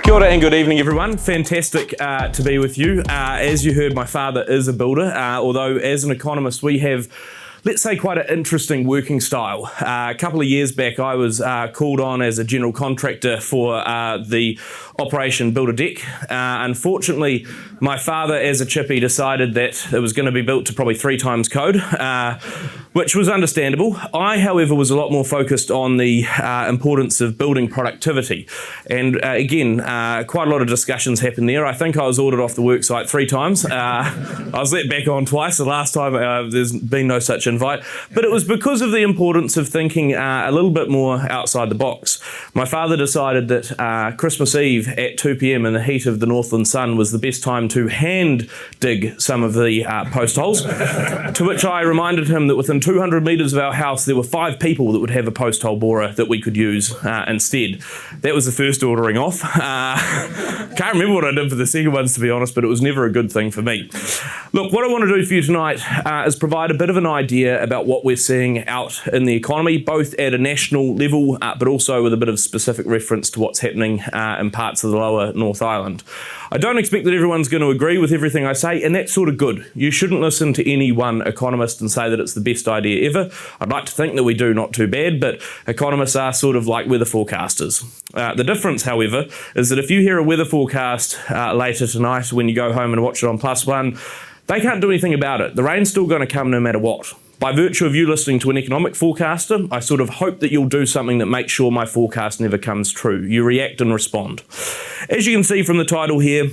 Kia ora and good evening, everyone. Fantastic to be with you. As you heard, my father is a builder, although as an economist we have, let's say, quite an interesting working style. A couple of years back I was called on as a general contractor for the Operation Build a Deck. Unfortunately, my father as a chippy decided that it was going to be built to probably 3 times code, which was understandable. I, however, was a lot more focused on the importance of building productivity. And again, quite a lot of discussions happened there. I think I was ordered off the worksite 3 times. I was let back on twice. The last time there's been no such invite. But it was because of the importance of thinking a little bit more outside the box. My father decided that Christmas Eve at 2 p.m. in the heat of the Northland sun was the best time to hand dig some of the post holes, to which I reminded him that within 200 metres of our house there were 5 people that would have a post hole borer that we could use instead. That was the first ordering off. Can't remember what I did for the second ones, to be honest, but it was never a good thing for me. Look, what I want to do for you tonight is provide a bit of an idea about what we're seeing out in the economy, both at a national level, but also with a bit of specific reference to what's happening in parts of the lower North Island. I don't expect that everyone's going to agree with everything I say, and that's sort of good. You shouldn't listen to any one economist and say that it's the best idea ever. I'd like to think that we do not too bad, but economists are sort of like weather forecasters. The difference, however, is that if you hear a weather forecast later tonight when you go home and watch it on +1, they can't do anything about it. The rain's still going to come no matter what. By virtue of you listening to an economic forecaster, I sort of hope that you'll do something that makes sure my forecast never comes true. You react and respond. As you can see from the title here,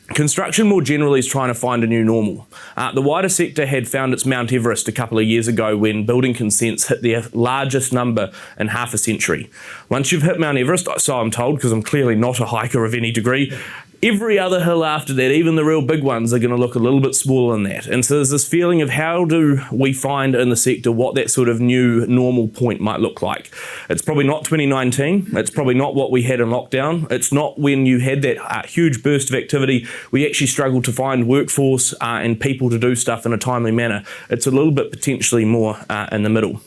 construction more generally is trying to find a new normal. The wider sector had found its Mount Everest a couple of years ago when building consents hit their largest number in half a century. Once you've hit Mount Everest, so I'm told, because I'm clearly not a hiker of any degree, every other hill after that, even the real big ones, are going to look a little bit smaller than that. And so there's this feeling of how do we find in the sector what that sort of new normal point might look like. It's probably not 2019. It's probably not what we had in lockdown. It's not when you had that huge burst of activity. We actually struggled to find workforce and people to do stuff in a timely manner. It's a little bit potentially more in the middle.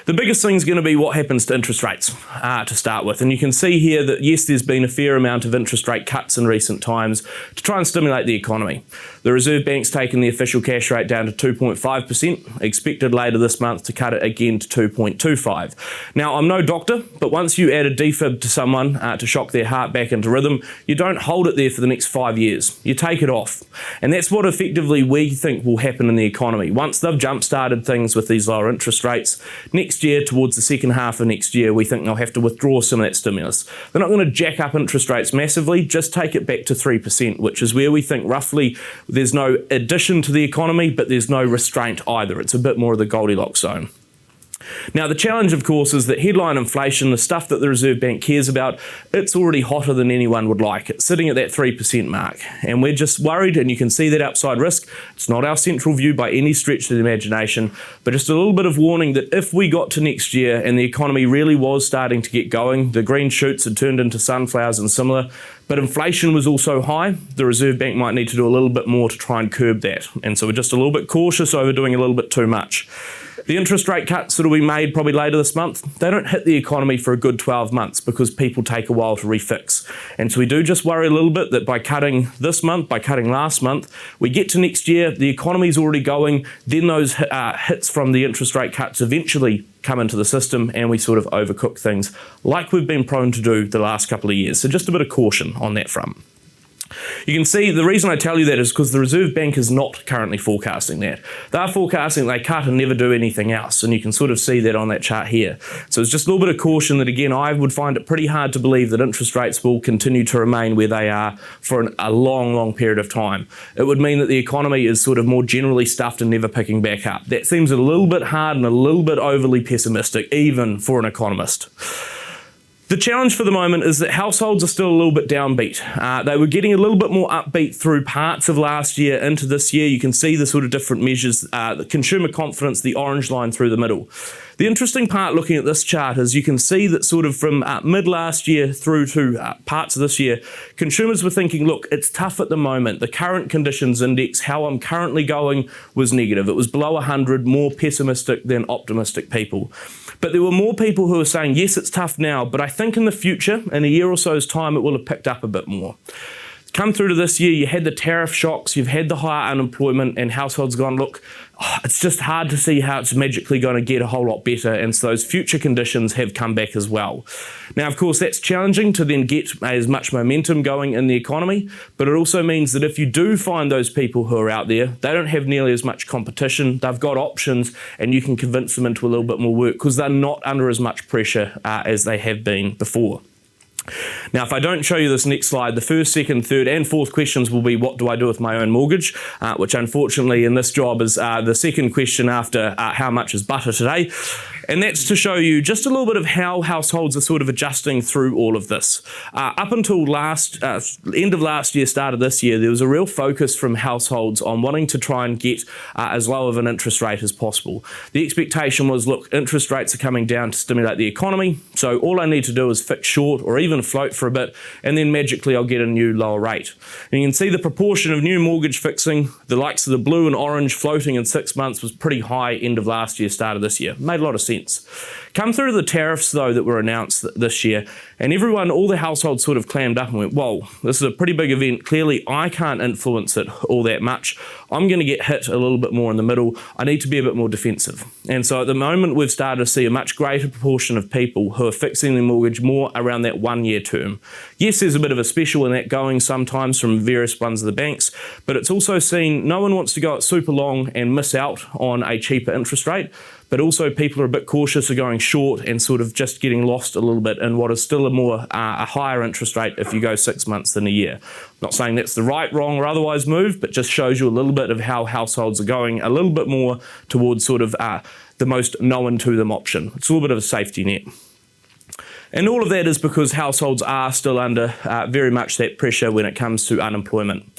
The biggest thing is going to be what happens to interest rates to start with. And you can see here that, yes, there's been a fair amount of interest rate cuts in recent times to try and stimulate the economy. The Reserve Bank's taken the official cash rate down to 2.5%, expected later this month to cut it again to 2.25. Now, I'm no doctor, but once you add a defib to someone to shock their heart back into rhythm, you don't hold it there for the next 5 years. You take it off. And that's what effectively we think will happen in the economy. Once they've jump-started things with these lower interest rates, next year, towards the second half of next year, we think they'll have to withdraw some of that stimulus. They're not going to jack up interest rates massively, just take it back to 3%, which is where we think roughly there's no addition to the economy, but there's no restraint either. It's a bit more of the Goldilocks zone. Now, the challenge, of course, is that headline inflation, the stuff that the Reserve Bank cares about, it's already hotter than anyone would like. It's sitting at that 3% mark. And we're just worried, and you can see that upside risk. It's not our central view by any stretch of the imagination, but just a little bit of warning that if we got to next year and the economy really was starting to get going, the green shoots had turned into sunflowers and similar, but inflation was also high, the Reserve Bank might need to do a little bit more to try and curb that. And so we're just a little bit cautious over doing a little bit too much. The interest rate cuts that will be made probably later this month, they don't hit the economy for a good 12 months because people take a while to refix. And so we do just worry a little bit that by cutting this month, by cutting last month, we get to next year, the economy's already going, then those hits from the interest rate cuts eventually come into the system and we sort of overcook things like we've been prone to do the last couple of years. So just a bit of caution on that front. You can see the reason I tell you that is because the Reserve Bank is not currently forecasting that. They're forecasting they cut and never do anything else, and you can sort of see that on that chart here. So it's just a little bit of caution that, again, I would find it pretty hard to believe that interest rates will continue to remain where they are for a long, long period of time. It would mean that the economy is sort of more generally stuffed and never picking back up. That seems a little bit hard and a little bit overly pessimistic, even for an economist. The challenge for the moment is that households are still a little bit downbeat. They were getting a little bit more upbeat through parts of last year into this year. You can see the sort of different measures, the consumer confidence, the orange line through the middle. The interesting part looking at this chart is you can see that sort of from mid last year through to parts of this year, consumers were thinking, look, it's tough at the moment. The current conditions index, how I'm currently going, was negative. It was below 100, more pessimistic than optimistic people. But there were more people who were saying, yes, it's tough now, but I think in the future, in a year or so's time, it will have picked up a bit more. Come through to this year, you had the tariff shocks, you've had the higher unemployment, and households gone, look, it's just hard to see how it's magically going to get a whole lot better, and so those future conditions have come back as well. Now, of course, that's challenging to then get as much momentum going in the economy, but it also means that if you do find those people who are out there, they don't have nearly as much competition, they've got options, and you can convince them into a little bit more work because they're not under as much pressure as they have been before. Now, if I don't show you this next slide, the first, second, third and fourth questions will be what do I do with my own mortgage, which unfortunately in this job is the second question after how much is butter today. And that's to show you just a little bit of how households are sort of adjusting through all of this. Up until end of last year, start of this year, there was a real focus from households on wanting to try and get as low of an interest rate as possible. The expectation was, look, interest rates are coming down to stimulate the economy, so all I need to do is fix short or even float for a bit, and then magically I'll get a new lower rate. And you can see the proportion of new mortgage fixing, the likes of the blue and orange floating in 6 months was pretty high end of last year, start of this year. Made a lot of sense. Come through to the tariffs, though, that were announced this year, and all the households sort of clammed up and went, whoa, this is a pretty big event. Clearly, I can't influence it all that much. I'm going to get hit a little bit more in the middle. I need to be a bit more defensive. And so at the moment, we've started to see a much greater proportion of people who are fixing their mortgage more around that 1 year term. Yes, there's a bit of a special in that going sometimes from various ones of the banks, but it's also seen no one wants to go it super long and miss out on a cheaper interest rate. But also people are a bit cautious of going short and sort of just getting lost a little bit in what is still a higher interest rate if you go 6 months than a year. Not saying that's the right, wrong or otherwise move, but just shows you a little bit of how households are going a little bit more towards sort of the most known to them option. It's a little bit of a safety net. And all of that is because households are still under very much that pressure when it comes to unemployment.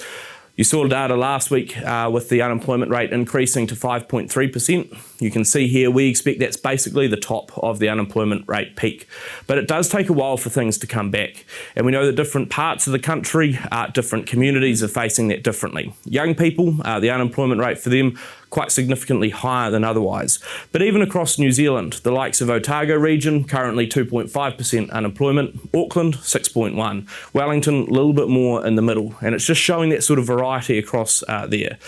You saw data last week with the unemployment rate increasing to 5.3%. You can see here we expect that's basically the top of the unemployment rate peak. But it does take a while for things to come back. And we know that different parts of the country, different communities are facing that differently. Young people, the unemployment rate for them quite significantly higher than otherwise. But even across New Zealand, the likes of Otago region, currently 2.5% unemployment, Auckland 6.1%, Wellington a little bit more in the middle, and it's just showing that sort of variety across there.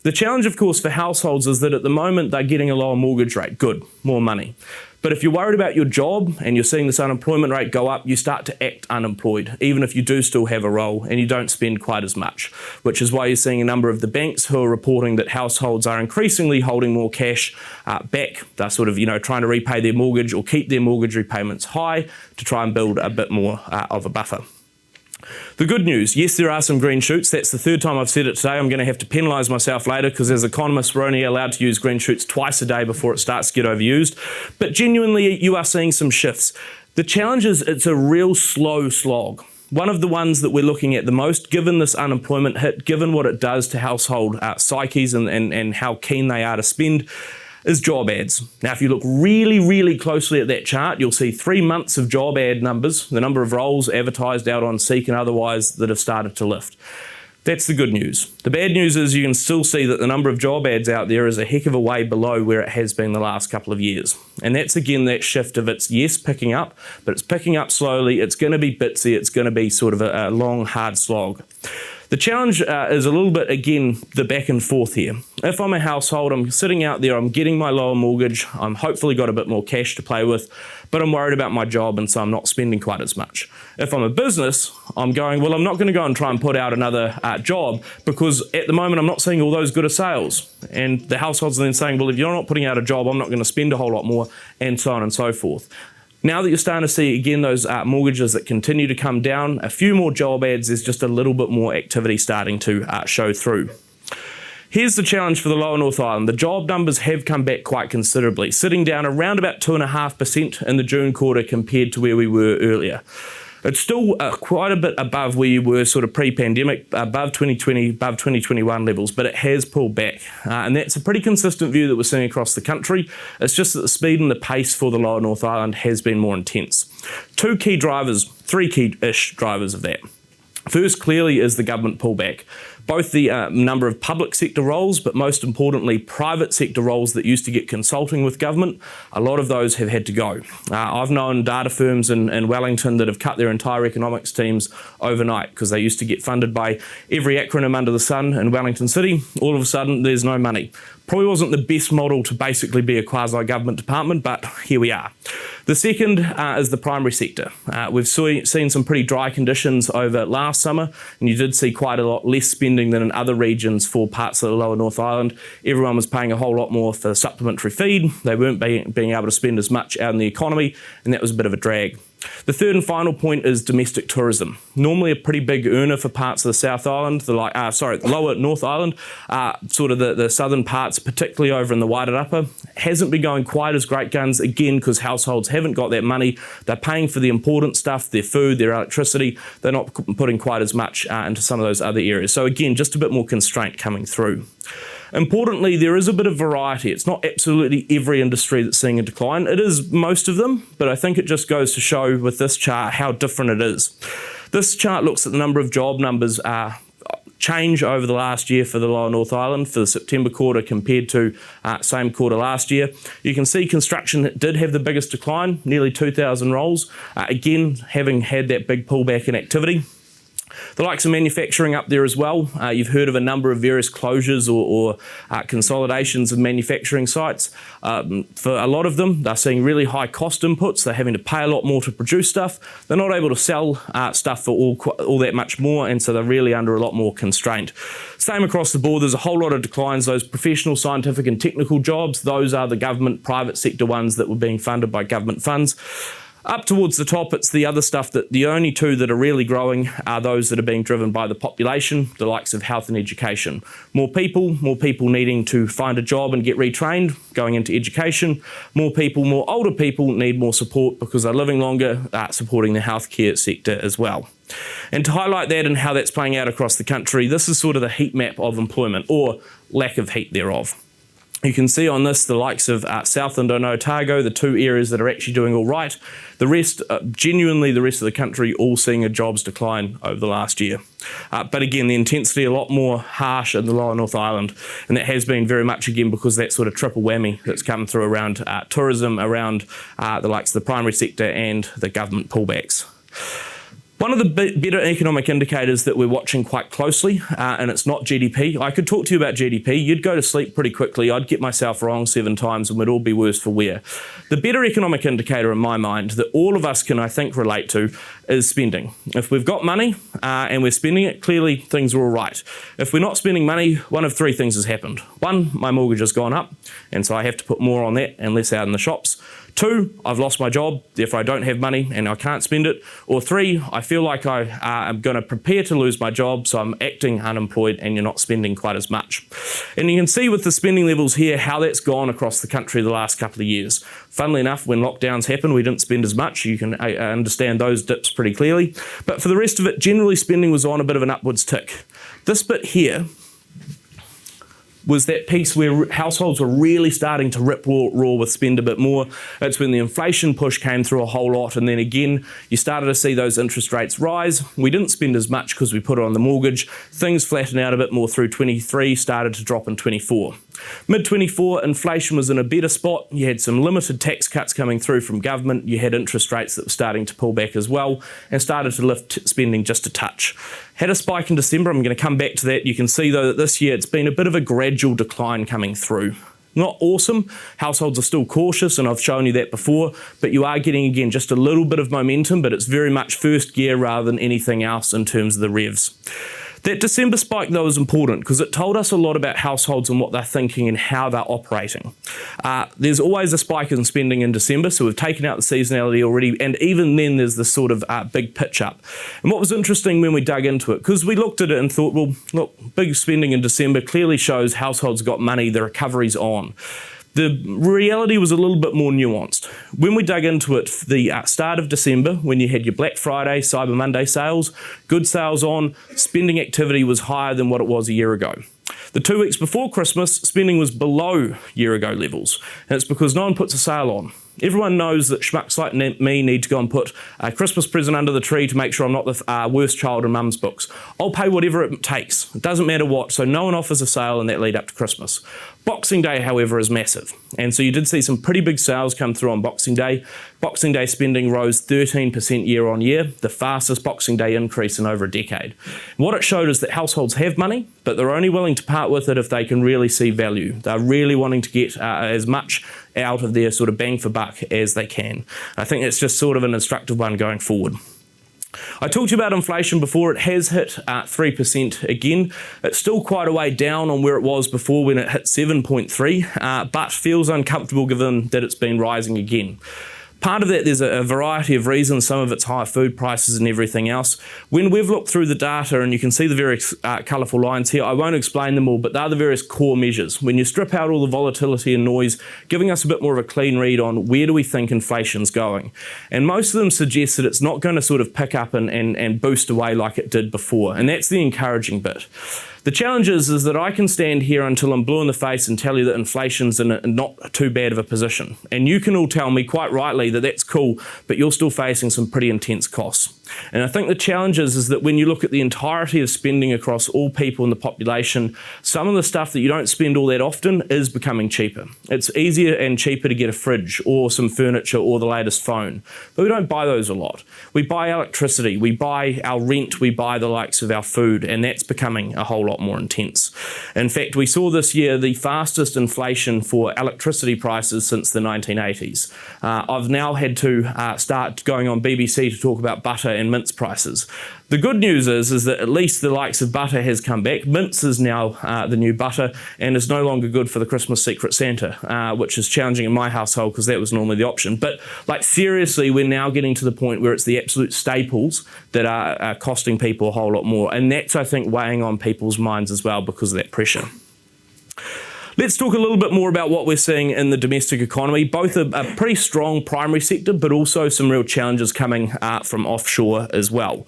The challenge, of course, for households is that at the moment they're getting a lower mortgage rate. Good, more money. But if you're worried about your job and you're seeing this unemployment rate go up, you start to act unemployed, even if you do still have a role and you don't spend quite as much, which is why you're seeing a number of the banks who are reporting that households are increasingly holding more cash back. They're sort of, trying to repay their mortgage or keep their mortgage repayments high to try and build a bit more of a buffer. The good news, yes, there are some green shoots. That's the third time I've said it today. I'm going to have to penalise myself later because as economists, we're only allowed to use green shoots twice a day before it starts to get overused. But genuinely, you are seeing some shifts. The challenge is it's a real slow slog. One of the ones that we're looking at the most, given this unemployment hit, given what it does to household psyches and how keen they are to spend, is job ads. Now, if you look really, really closely at that chart, you'll see 3 months of job ad numbers, the number of roles advertised out on Seek and otherwise that have started to lift. That's the good news. The bad news is you can still see that the number of job ads out there is a heck of a way below where it has been the last couple of years. And that's again that shift of it's, yes, picking up, but it's picking up slowly, it's going to be bitsy, it's going to be sort of a long, hard slog. The challenge is a little bit, again, the back and forth here. If I'm a household, I'm sitting out there, I'm getting my lower mortgage, I'm hopefully got a bit more cash to play with, but I'm worried about my job and so I'm not spending quite as much. If I'm a business, I'm going, well, I'm not going to go and try and put out another job because at the moment I'm not seeing all those good of sales. And the households are then saying, well, if you're not putting out a job, I'm not going to spend a whole lot more, and so on and so forth. Now that you're starting to see, again, those mortgages that continue to come down, a few more job ads, there's just a little bit more activity starting to show through. Here's the challenge for the Lower North Island. The job numbers have come back quite considerably, sitting down around about 2.5% in the June quarter compared to where we were earlier. It's still quite a bit above where you were sort of pre-pandemic, above 2020, above 2021 levels, but it has pulled back. And that's a pretty consistent view that we're seeing across the country. It's just that the speed and the pace for the lower North Island has been more intense. Three key-ish drivers of that. First, clearly, is the government pullback. Both the number of public sector roles, but most importantly, private sector roles that used to get consulting with government, a lot of those have had to go. I've known data firms in Wellington that have cut their entire economics teams overnight because they used to get funded by every acronym under the sun in Wellington City. All of a sudden, there's no money. Probably wasn't the best model to basically be a quasi-government department, but here we are. The second is the primary sector. We've seen some pretty dry conditions over last summer, and you did see quite a lot less spending than in other regions for parts of the lower North Island. Everyone was paying a whole lot more for supplementary feed. They weren't being able to spend as much out in the economy, and that was a bit of a drag. The third and final point is domestic tourism. Normally a pretty big earner for parts of the South Island, the lower North Island, sort of the southern parts, particularly over in the Wairarapa, hasn't been going quite as great guns, again, because households haven't got that money. They're paying for the important stuff, their food, their electricity. They're not putting quite as much into some of those other areas. So again, just a bit more constraint coming through. Importantly, there is a bit of variety. It's not absolutely every industry that's seeing a decline. It is most of them, but I think it just goes to show with this chart how different it is. This chart looks at the number of job numbers change over the last year for the lower North Island for the September quarter compared to same quarter last year. You can see construction did have the biggest decline, nearly 2,000 roles, again having had that big pullback in activity. The likes of manufacturing up there as well. You've heard of a number of various closures or consolidations of manufacturing sites. For a lot of them, they're seeing really high cost inputs. They're having to pay a lot more to produce stuff. They're not able to sell stuff for all that much more, and so they're really under a lot more constraint. Same across the board. There's a whole lot of declines. Those professional, scientific and technical jobs, those are the government, private sector ones that were being funded by government funds. Up towards the top, it's the other stuff that the only two that are really growing are those that are being driven by the population, the likes of health and education. More people needing to find a job and get retrained, going into education. More older people need more support because they're living longer, supporting the healthcare sector as well. And to highlight that and how that's playing out across the country, this is sort of the heat map of employment, or lack of heat thereof. You can see on this the likes of Southland and Otago, the two areas that are actually doing all right. The rest, genuinely the rest of the country, all seeing a jobs decline over the last year. But again, the intensity a lot more harsh in the lower North Island, and that has been very much again because that sort of triple whammy that's come through around tourism, around the likes of the primary sector and the government pullbacks. One of the better economic indicators that we're watching quite closely, and it's not GDP. I could talk to you about GDP. You'd go to sleep pretty quickly. I'd get myself wrong 7 times and we'd all be worse for wear. The better economic indicator in my mind that all of us can, I think, relate to is spending. If we've got money and we're spending it, clearly things are all right. If we're not spending money, one of 3 things has happened. 1, my mortgage has gone up, and so I have to put more on that and less out in the shops. 2, I've lost my job, therefore I don't have money and I can't spend it. Or 3, I feel like I am going to prepare to lose my job, so I'm acting unemployed and you're not spending quite as much. And you can see with the spending levels here how that's gone across the country the last couple of years. Funnily enough, when lockdowns happened, we didn't spend as much. You can understand those dips pretty clearly. But for the rest of it, generally spending was on a bit of an upwards tick. This bit here was that piece where households were really starting to rip raw with spend a bit more. It's when the inflation push came through a whole lot, and then again, you started to see those interest rates rise. We didn't spend as much because we put it on the mortgage. Things flattened out a bit more through 23, started to drop in 24. Mid-24, inflation was in a better spot. You had some limited tax cuts coming through from government. You had interest rates that were starting to pull back as well and started to lift spending just a touch. Had a spike in December. I'm going to come back to that. You can see, though, that this year it's been a bit of a gradual decline coming through. Not awesome. Households are still cautious, and I've shown you that before, but you are getting, again, just a little bit of momentum, but it's very much first gear rather than anything else in terms of the revs. That December spike, though, is important because it told us a lot about households and what they're thinking and how they're operating. There's always a spike in spending in December, so we've taken out the seasonality already, and even then there's this sort of big pitch up. And what was interesting when we dug into it, because we looked at it and thought, well, look, big spending in December clearly shows households got money, the recovery's on. The reality was a little bit more nuanced. When we dug into it, the start of December, when you had your Black Friday, Cyber Monday sales, good sales on, spending activity was higher than what it was a year ago. The 2 weeks before Christmas, spending was below year ago levels, and it's because no one puts a sale on. Everyone knows that schmucks like me need to go and put a Christmas present under the tree to make sure I'm not the worst child in mum's books. I'll pay whatever it takes. It doesn't matter what, so no one offers a sale in that lead up to Christmas. Boxing Day, however, is massive. And so you did see some pretty big sales come through on Boxing Day. Boxing Day spending rose 13% year on year, the fastest Boxing Day increase in over a decade. What it showed is that households have money, but they're only willing to part with it if they can really see value. They're really wanting to get as much out of their sort of bang for buck as they can. I think it's just sort of an instructive one going forward. I talked to you about inflation before. It has hit 3% again. It's still quite a way down on where it was before when it hit 7.3, but feels uncomfortable given that it's been rising again. Part of that, there's a variety of reasons. Some of it's higher food prices and everything else. When we've looked through the data, and you can see the various colourful lines here, I won't explain them all, but they're the various core measures. When you strip out all the volatility and noise, giving us a bit more of a clean read on where do we think inflation's going. And most of them suggest that it's not going to sort of pick up and boost away like it did before. And that's the encouraging bit. The challenge is that I can stand here until I'm blue in the face and tell you that inflation's in a not too bad of a position. And you can all tell me quite rightly that that's cool, but you're still facing some pretty intense costs. And I think the challenge is that when you look at the entirety of spending across all people in the population, some of the stuff that you don't spend all that often is becoming cheaper. It's easier and cheaper to get a fridge or some furniture or the latest phone. But we don't buy those a lot. We buy electricity, we buy our rent, we buy the likes of our food, and that's becoming a whole lot more intense. In fact, we saw this year the fastest inflation for electricity prices since the 1980s. I've now had to start going on BBC to talk about butter and mince prices. The good news is that at least the likes of butter has come back. Mince is now the new butter and is no longer good for the Christmas Secret Santa, which is challenging in my household because that was normally the option. But like seriously, we're now getting to the point where it's the absolute staples that are costing people a whole lot more. And that's, I think, weighing on people's minds as well because of that pressure. Let's talk a little bit more about what we're seeing in the domestic economy, both a pretty strong primary sector, but also some real challenges coming from offshore as well.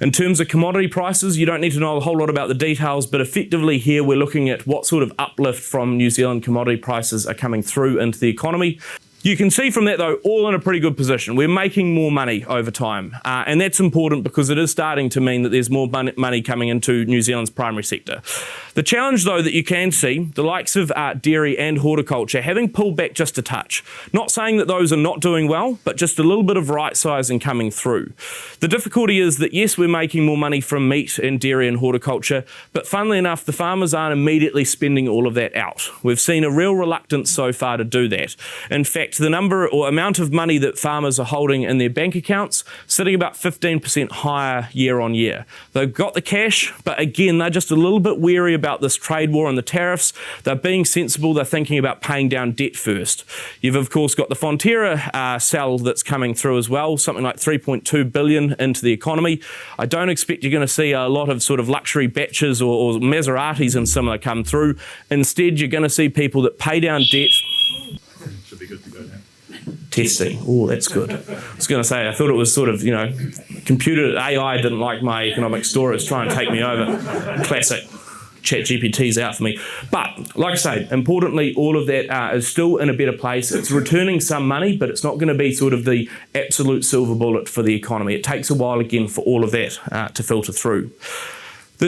In terms of commodity prices, you don't need to know a whole lot about the details, but effectively here we're looking at what sort of uplift from New Zealand commodity prices are coming through into the economy. You can see from that, though, all in a pretty good position. We're making more money over time, and that's important because it is starting to mean that there's more money coming into New Zealand's primary sector. The challenge, though, that you can see, the likes of dairy and horticulture having pulled back just a touch. Not saying that those are not doing well, but just a little bit of right-sizing coming through. The difficulty is that, yes, we're making more money from meat and dairy and horticulture, but funnily enough, the farmers aren't immediately spending all of that out. We've seen a real reluctance so far to do that. In fact, the number or amount of money that farmers are holding in their bank accounts sitting about 15% higher year on year. They've got the cash, but again, they're just a little bit wary about this trade war and the tariffs. They're being sensible. They're thinking about paying down debt first. You've, of course, got the Fonterra sell that's coming through as well, something like 3.2 billion into the economy. I don't expect you're going to see a lot of sort of luxury batches or Maseratis and similar come through. Instead, you're going to see people that pay down debt. Should be good to go now. Testing. Oh, that's good. I was going to say, I thought it was sort of, computer AI didn't like my economic story. It's trying to take me over. Classic. ChatGPT's out for me. But, like I say, importantly, all of that is still in a better place. It's returning some money, but it's not going to be sort of the absolute silver bullet for the economy. It takes a while, again, for all of that to filter through.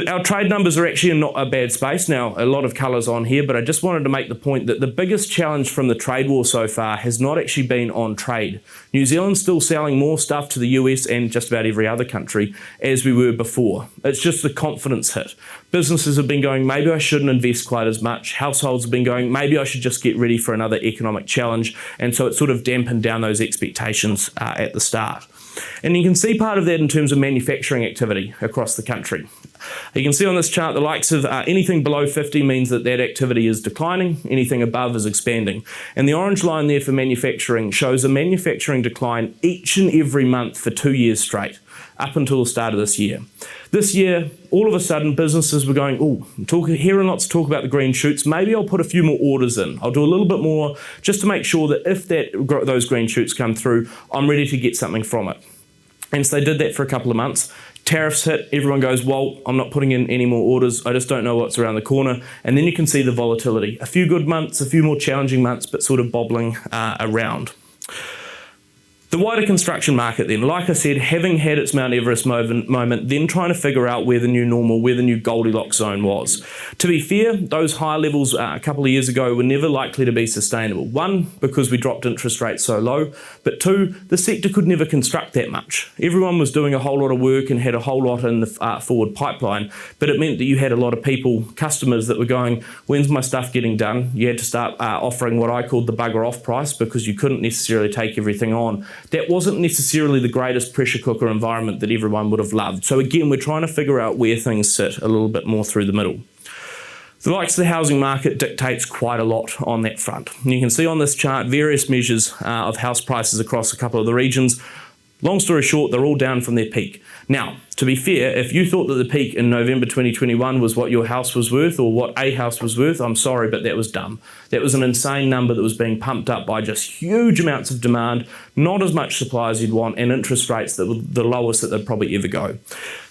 Our trade numbers are actually in not a bad space. Now, a lot of colours on here, but I just wanted to make the point that the biggest challenge from the trade war so far has not actually been on trade. New Zealand's still selling more stuff to the US and just about every other country as we were before. It's just the confidence hit. Businesses have been going, maybe I shouldn't invest quite as much. Households have been going, maybe I should just get ready for another economic challenge. And so it sort of dampened down those expectations at the start. And you can see part of that in terms of manufacturing activity across the country. You can see on this chart the likes of anything below 50 means that activity is declining, anything above is expanding. And the orange line there for manufacturing shows a manufacturing decline each and every month for 2 years straight, up until the start of this year. This year, all of a sudden, businesses were going, hearing lots of talk about the green shoots, maybe I'll put a few more orders in. I'll do a little bit more just to make sure that if those green shoots come through, I'm ready to get something from it. And so they did that for a couple of months. Tariffs hit, everyone goes, well, I'm not putting in any more orders, I just don't know what's around the corner. And then you can see the volatility. A few good months, a few more challenging months, but sort of bobbling around. The wider construction market then, like I said, having had its Mount Everest moment, then trying to figure out where the new normal, where the new Goldilocks zone was. To be fair, those high levels a couple of years ago were never likely to be sustainable. One, because we dropped interest rates so low, but two, the sector could never construct that much. Everyone was doing a whole lot of work and had a whole lot in the forward pipeline, but it meant that you had a lot of people, customers that were going, when's my stuff getting done? You had to start offering what I called the bugger off price because you couldn't necessarily take everything on. That wasn't necessarily the greatest pressure cooker environment that everyone would have loved. So again, we're trying to figure out where things sit a little bit more through the middle. The likes of the housing market dictates quite a lot on that front. And you can see on this chart various measures of house prices across a couple of the regions. Long story short, they're all down from their peak. Now, to be fair, if you thought that the peak in November 2021 was what your house was worth or what a house was worth, I'm sorry, but that was dumb. That was an insane number that was being pumped up by just huge amounts of demand, not as much supply as you'd want, and interest rates that were the lowest that they'd probably ever go.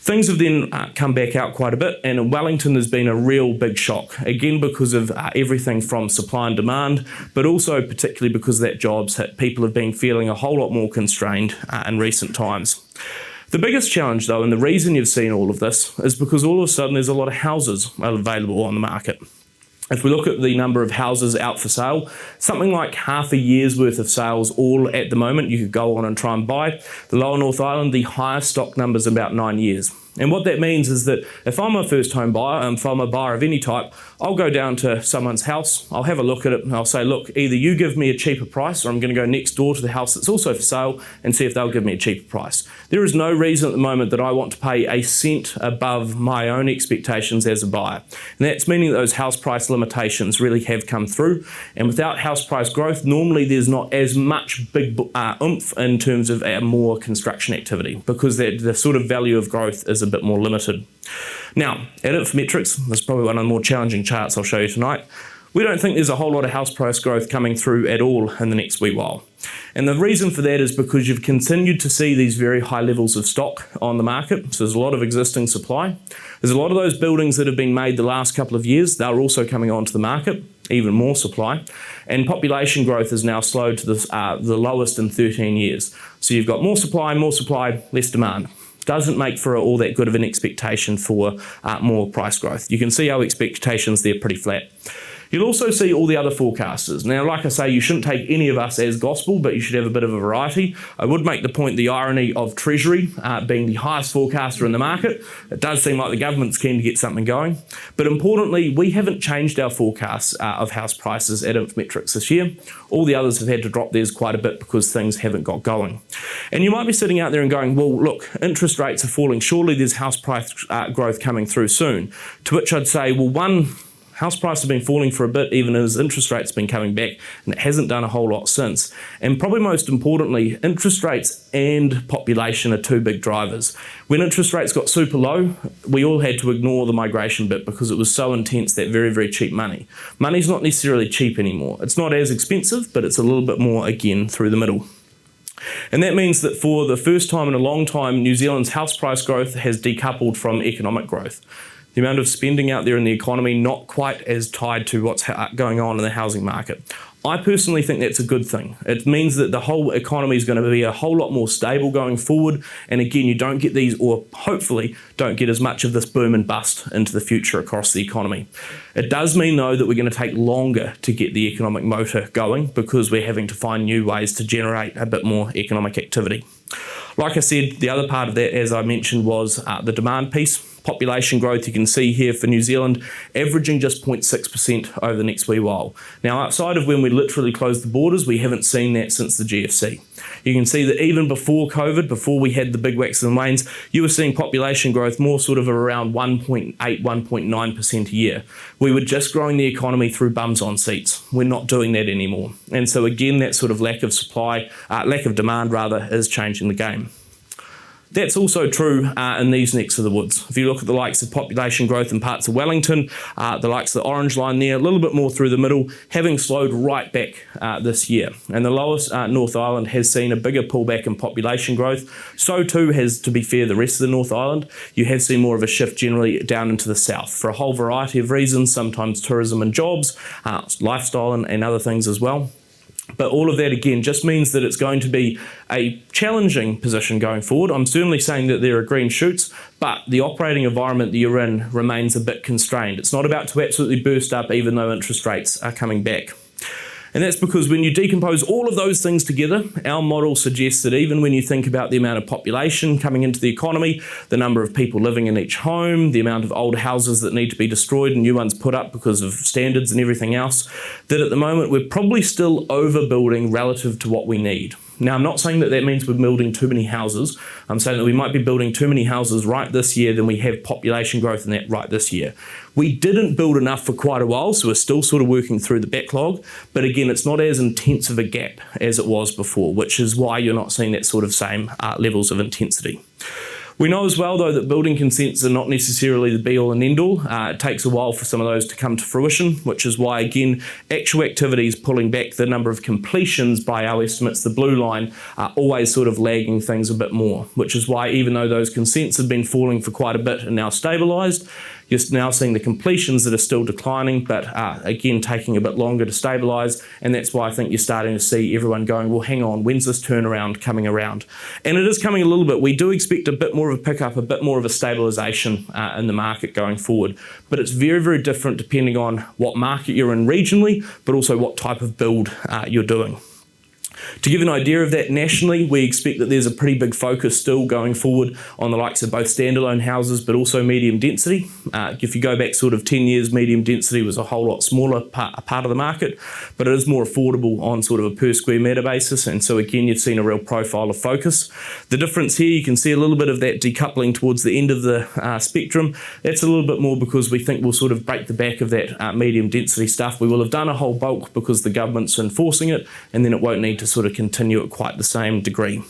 Things have then come back out quite a bit, and in Wellington there's been a real big shock, again because of everything from supply and demand, but also particularly because that jobs hit. People have been feeling a whole lot more constrained in recent times. The biggest challenge though, and the reason you've seen all of this, is because all of a sudden there's a lot of houses available on the market. If we look at the number of houses out for sale, something like half a year's worth of sales all at the moment you could go on and try and buy. The Lower North Island, the highest stock numbers in about 9 years. And what that means is that if I'm a first home buyer, if I'm a buyer of any type, I'll go down to someone's house, I'll have a look at it and I'll say, look, either you give me a cheaper price or I'm going to go next door to the house that's also for sale and see if they'll give me a cheaper price. There is no reason at the moment that I want to pay a cent above my own expectations as a buyer. And that's meaning that those house price limitations really have come through. And without house price growth, normally there's not as much big oomph in terms of more construction activity because the sort of value of growth is a bit more limited. Now, at Infometrics, this is probably one of the more challenging charts I'll show you tonight. We don't think there's a whole lot of house price growth coming through at all in the next wee while. And the reason for that is because you've continued to see these very high levels of stock on the market. So there's a lot of existing supply. There's a lot of those buildings that have been made the last couple of years. They're also coming onto the market, even more supply. And population growth is now slowed to the lowest in 13 years. So you've got more supply, less demand. Doesn't make for all that good of an expectation for more price growth. You can see our expectations there pretty flat. You'll also see all the other forecasters. Now, like I say, you shouldn't take any of us as gospel, but you should have a bit of a variety. I would make the point, the irony of Treasury being the highest forecaster in the market. It does seem like the government's keen to get something going. But importantly, we haven't changed our forecasts of house prices at Infometrics this year. All the others have had to drop theirs quite a bit because things haven't got going. And you might be sitting out there and going, well, look, interest rates are falling. Surely there's house price growth coming through soon. To which I'd say, well, one, house prices have been falling for a bit, even as interest rates have been coming back, and it hasn't done a whole lot since. And probably most importantly, interest rates and population are two big drivers. When interest rates got super low, we all had to ignore the migration bit because it was so intense, that very, very cheap money. Money's not necessarily cheap anymore. It's not as expensive, but it's a little bit more, again, through the middle. And that means that for the first time in a long time, New Zealand's house price growth has decoupled from economic growth. The amount of spending out there in the economy not quite as tied to what's going on in the housing market. I personally think that's a good thing. It means that the whole economy is going to be a whole lot more stable going forward. And again, you don't get these, or hopefully don't get as much of this boom and bust into the future across the economy. It does mean though that we're going to take longer to get the economic motor going because we're having to find new ways to generate a bit more economic activity. Like I said, the other part of that, as I mentioned, was the demand piece. Population growth, you can see here for New Zealand, averaging just 0.6% over the next wee while. Now, outside of when we literally closed the borders, we haven't seen that since the GFC. You can see that even before COVID, before we had the big waxes and wanes, you were seeing population growth more sort of around 1.8, 1.9% a year. We were just growing the economy through bums on seats. We're not doing that anymore. And so again, that sort of lack of demand is changing the game. That's also true in these necks of the woods. If you look at the likes of population growth in parts of Wellington, the likes of the orange line there, a little bit more through the middle, having slowed right back this year. And the lowest North Island has seen a bigger pullback in population growth. So too has, to be fair, the rest of the North Island. You have seen more of a shift generally down into the south for a whole variety of reasons, sometimes tourism and jobs, lifestyle and other things as well. But all of that, again, just means that it's going to be a challenging position going forward. I'm certainly saying that there are green shoots, but the operating environment that you're in remains a bit constrained. It's not about to absolutely burst up even though interest rates are coming back. And that's because when you decompose all of those things together, our model suggests that even when you think about the amount of population coming into the economy, the number of people living in each home, the amount of old houses that need to be destroyed and new ones put up because of standards and everything else, that at the moment we're probably still overbuilding relative to what we need. Now, I'm not saying that that means we're building too many houses. I'm saying that we might be building too many houses right this year than we have population growth in that right this year. We didn't build enough for quite a while, so we're still sort of working through the backlog. But again, it's not as intense of a gap as it was before, which is why you're not seeing that sort of same levels of intensity. We know as well, though, that building consents are not necessarily the be-all and end-all. It takes a while for some of those to come to fruition, which is why, again, actual activity is pulling back. The number of completions by our estimates, the blue line, are always sort of lagging things a bit more, which is why even though those consents have been falling for quite a bit and now stabilised, you're now seeing the completions that are still declining, but again, taking a bit longer to stabilise, and that's why I think you're starting to see everyone going, well, hang on, when's this turnaround coming around? And it is coming a little bit. We do expect a bit more of a pickup, a bit more of a stabilisation in the market going forward, but it's very, very different depending on what market you're in regionally, but also what type of build you're doing. To give an idea of that nationally, we expect that there's a pretty big focus still going forward on the likes of both standalone houses but also medium density. If you go back sort of 10 years, medium density was a whole lot smaller part of the market, but it is more affordable on sort of a per square metre basis, and so again you've seen a real profile of focus. The difference here, you can see a little bit of that decoupling towards the end of the spectrum. That's a little bit more because we think we'll sort of break the back of that medium density stuff. We will have done a whole bulk because the government's enforcing it, and then it won't need to sort of continue at quite the same degree.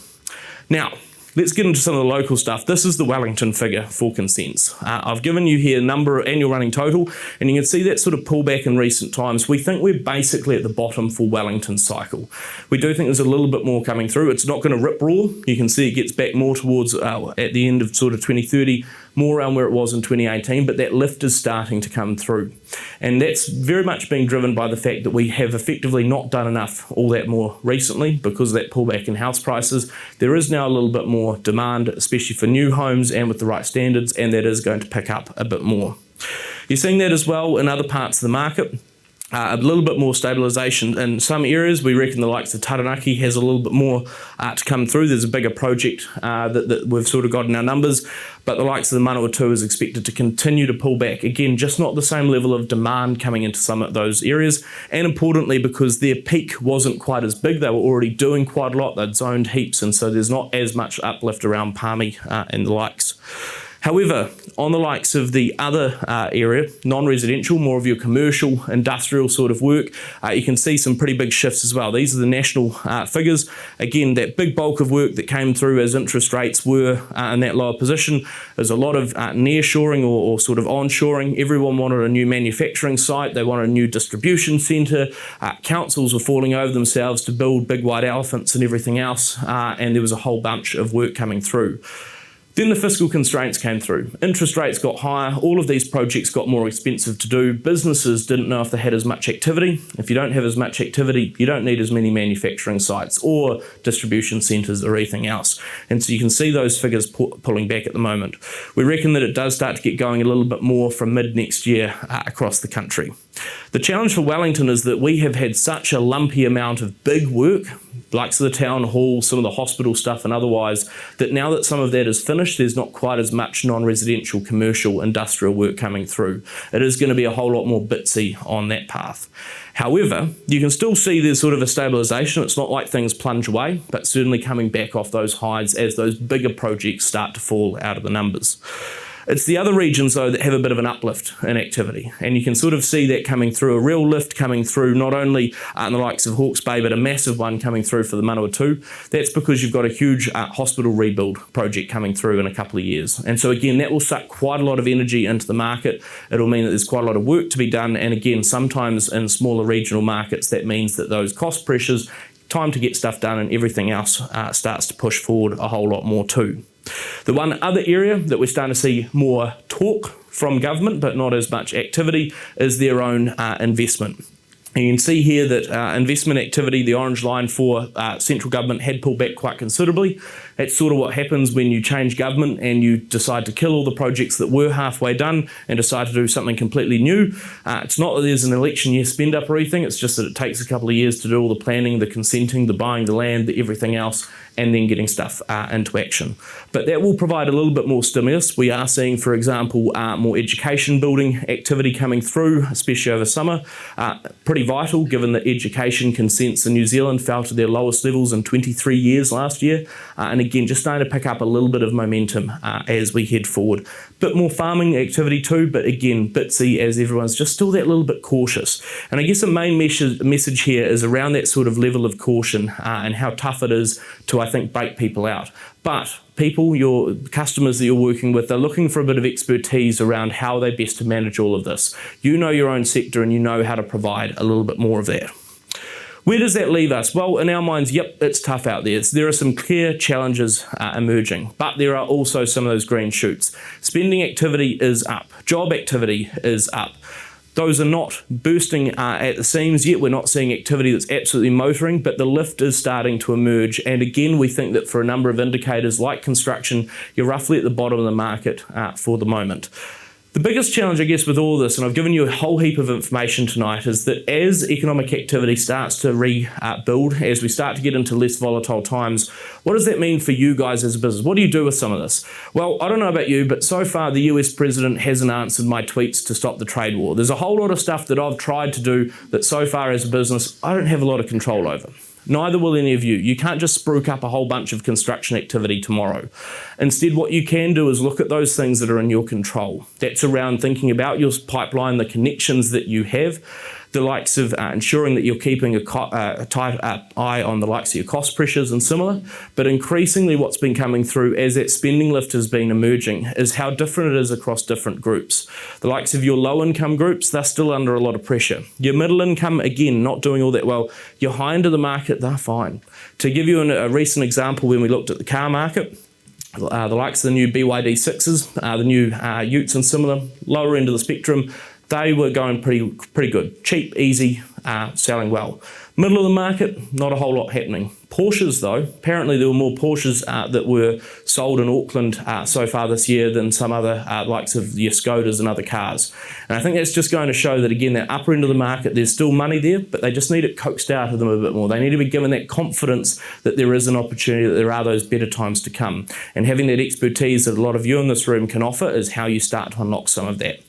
Now, let's get into some of the local stuff. This is the Wellington figure for consents. I've given you here number annual running total, and you can see that sort of pullback in recent times. We think we're basically at the bottom for Wellington's cycle. We do think there's a little bit more coming through. It's not going to rip roar. You can see it gets back more towards at the end of sort of 2030, more around where it was in 2018, but that lift is starting to come through. And that's very much being driven by the fact that we have effectively not done enough all that more recently because of that pullback in house prices. There is now a little bit more demand, especially for new homes and with the right standards, and that is going to pick up a bit more. You're seeing that as well in other parts of the market. A little bit more stabilisation in some areas. We reckon the likes of Taranaki has a little bit more to come through. There's a bigger project that we've sort of got in our numbers, but the likes of the Manawatu is expected to continue to pull back. Again, just not the same level of demand coming into some of those areas, and importantly because their peak wasn't quite as big. They were already doing quite a lot. They'd zoned heaps, and so there's not as much uplift around Palmy and the likes. However, on the likes of the other area, non-residential, more of your commercial, industrial sort of work, you can see some pretty big shifts as well. These are the national figures. Again, that big bulk of work that came through as interest rates were in that lower position. There's a lot of nearshoring or sort of onshoring. Everyone wanted a new manufacturing site. They wanted a new distribution centre. Councils were falling over themselves to build big white elephants and everything else, and there was a whole bunch of work coming through. Then the fiscal constraints came through. Interest rates got higher. All of these projects got more expensive to do. Businesses didn't know if they had as much activity. If you don't have as much activity, you don't need as many manufacturing sites or distribution centres or anything else. And so you can see those figures pulling back at the moment. We reckon that it does start to get going a little bit more from mid next year across the country. The challenge for Wellington is that we have had such a lumpy amount of big work, likes of the town hall, some of the hospital stuff and otherwise, that now that some of that is finished, there's not quite as much non-residential, commercial, industrial work coming through. It is going to be a whole lot more bitsy on that path. However, you can still see there's sort of a stabilisation. It's not like things plunge away, but certainly coming back off those highs as those bigger projects start to fall out of the numbers. It's the other regions, though, that have a bit of an uplift in activity. And you can sort of see that coming through, a real lift coming through, not only in the likes of Hawke's Bay, but a massive one coming through for the Manawatu. That's because you've got a huge hospital rebuild project coming through in a couple of years. And so, again, that will suck quite a lot of energy into the market. It'll mean that there's quite a lot of work to be done. And again, sometimes in smaller regional markets, that means that those cost pressures, time to get stuff done and everything else starts to push forward a whole lot more too. The one other area that we're starting to see more talk from government, but not as much activity, is their own investment. And you can see here that investment activity, the orange line for central government, had pulled back quite considerably. That's sort of what happens when you change government and you decide to kill all the projects that were halfway done and decide to do something completely new. It's not that there's an election year spend up or anything, it's just that it takes a couple of years to do all the planning, the consenting, the buying the land, the everything else, and then getting stuff into action. But that will provide a little bit more stimulus. We are seeing, for example, more education building activity coming through, especially over summer. Pretty vital given that education consents in New Zealand fell to their lowest levels in 23 years last year. And again, just starting to pick up a little bit of momentum as we head forward. Bit more farming activity too, but again, bitsy as everyone's just still that little bit cautious. And I guess the main message here is around that sort of level of caution and how tough it is to, I think, break people out. But people, your customers that you're working with, they're looking for a bit of expertise around how they best to manage all of this. You know your own sector and you know how to provide a little bit more of that. Where does that leave us? Well, in our minds, yep, it's tough out there. There are some clear challenges emerging, but there are also some of those green shoots. Spending activity is up. Job activity is up. Those are not bursting at the seams yet. We're not seeing activity that's absolutely motoring, but the lift is starting to emerge. And again, we think that for a number of indicators like construction, you're roughly at the bottom of the market for the moment. The biggest challenge, I guess, with all this, and I've given you a whole heap of information tonight, is that as economic activity starts to rebuild, as we start to get into less volatile times, what does that mean for you guys as a business? What do you do with some of this? Well, I don't know about you, but so far the US president hasn't answered my tweets to stop the trade war. There's a whole lot of stuff that I've tried to do that so far as a business, I don't have a lot of control over. Neither will any of you. You can't just spruik up a whole bunch of construction activity tomorrow. Instead, what you can do is look at those things that are in your control. That's around thinking about your pipeline, the connections that you have, the likes of ensuring that you're keeping a tight eye on the likes of your cost pressures and similar. But increasingly what's been coming through as that spending lift has been emerging is how different it is across different groups. The likes of your low income groups, they're still under a lot of pressure. Your middle income, again, not doing all that well. Your high end of the market, they're fine. To give you a recent example, when we looked at the car market, the likes of the new BYD 6s, the new Utes and similar, lower end of the spectrum, they were going pretty good. Cheap, easy, selling well. Middle of the market, not a whole lot happening. Porsches though, apparently there were more Porsches that were sold in Auckland so far this year than some other likes of the Skodas and other cars. And I think that's just going to show that again, that upper end of the market, there's still money there, but they just need it coaxed out of them a bit more. They need to be given that confidence that there is an opportunity, that there are those better times to come. And having that expertise that a lot of you in this room can offer is how you start to unlock some of that.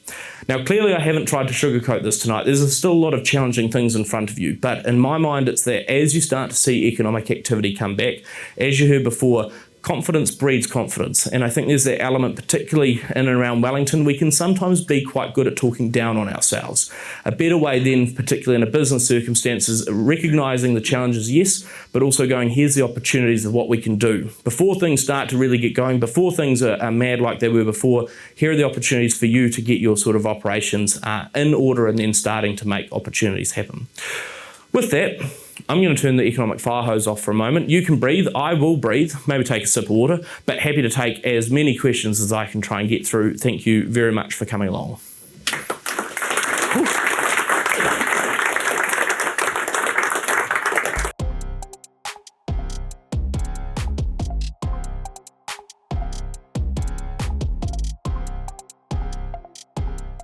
Now, clearly I haven't tried to sugarcoat this tonight. There's still a lot of challenging things in front of you, but in my mind, it's that as you start to see economic activity come back, as you heard before, confidence breeds confidence. And I think there's that element, particularly in and around Wellington, we can sometimes be quite good at talking down on ourselves. A better way then, particularly in a business circumstance, is recognising the challenges, yes, but also going, here's the opportunities of what we can do. Before things start to really get going, before things are mad like they were before, here are the opportunities for you to get your sort of operations in order and then starting to make opportunities happen. With that, I'm going to turn the economic fire hose off for a moment. You can breathe, I will breathe, maybe take a sip of water, but happy to take as many questions as I can try and get through. Thank you very much for coming along.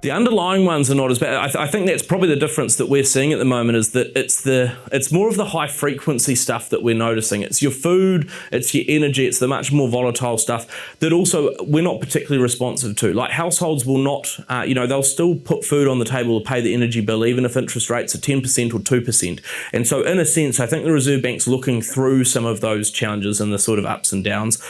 The underlying ones are not as bad. I think that's probably the difference that we're seeing at the moment, is that it's more of the high frequency stuff that we're noticing. It's your food, it's your energy, it's the much more volatile stuff that also we're not particularly responsive to. Like households will not, they'll still put food on the table to pay the energy bill even if interest rates are 10% or 2%. And so in a sense, I think the Reserve Bank's looking through some of those challenges and the sort of ups and downs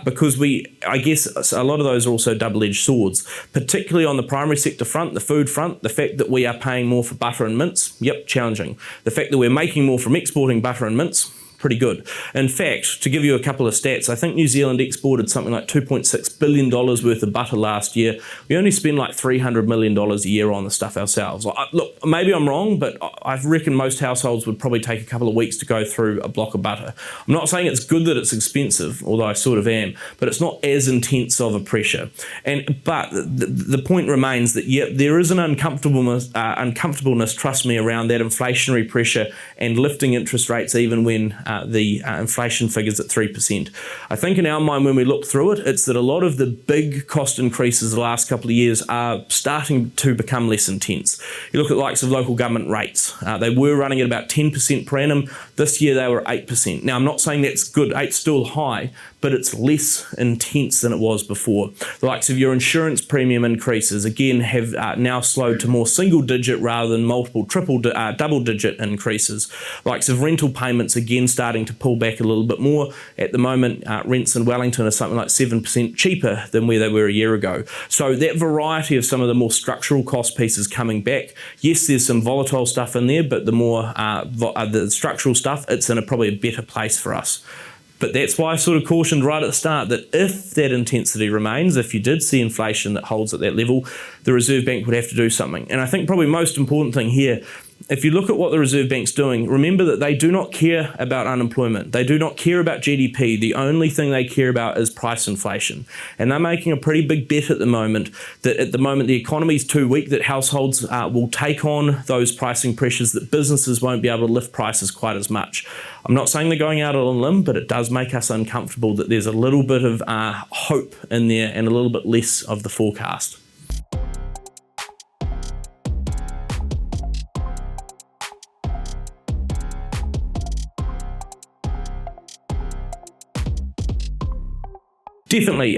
because I guess a lot of those are also double-edged swords, particularly on the primary sector front, the food front. The fact that we are paying more for butter and mince, yep, challenging. The fact that we're making more from exporting butter and mince, pretty good. In fact, to give you a couple of stats, I think New Zealand exported something like $2.6 billion worth of butter last year. We only spend like $300 million a year on the stuff ourselves. Look, maybe I'm wrong, but I reckon most households would probably take a couple of weeks to go through a block of butter. I'm not saying it's good that it's expensive, although I sort of am, but it's not as intense of a pressure. But the point remains that, yeah, there is an uncomfortableness, trust me, around that inflationary pressure and lifting interest rates even when the inflation figures at 3%. I think in our mind, when we look through it, it's that a lot of the big cost increases the last couple of years are starting to become less intense. You look at the likes of local government rates. They were running at about 10% per annum. This year they were 8%. Now, I'm not saying that's good. 8's still high, but it's less intense than it was before. The likes of your insurance premium increases, again, have now slowed to more single-digit rather than multiple double-digit increases. The likes of rental payments, again, starting to pull back a little bit more. At the moment, rents in Wellington are something like 7% cheaper than where they were a year ago. So that variety of some of the more structural cost pieces coming back. Yes, there's some volatile stuff in there, but the more the structural stuff, it's in probably a better place for us. But that's why I sort of cautioned right at the start that if that intensity remains, if you did see inflation that holds at that level, the Reserve Bank would have to do something. And I think probably most important thing here, if you look at what the Reserve Bank's doing, remember that they do not care about unemployment. They do not care about GDP. The only thing they care about is price inflation. And they're making a pretty big bet at the moment that at the moment the economy is too weak, that households will take on those pricing pressures, that businesses won't be able to lift prices quite as much. I'm not saying they're going out on a limb, but it does make us uncomfortable that there's a little bit of hope in there and a little bit less of the forecast. Definitely.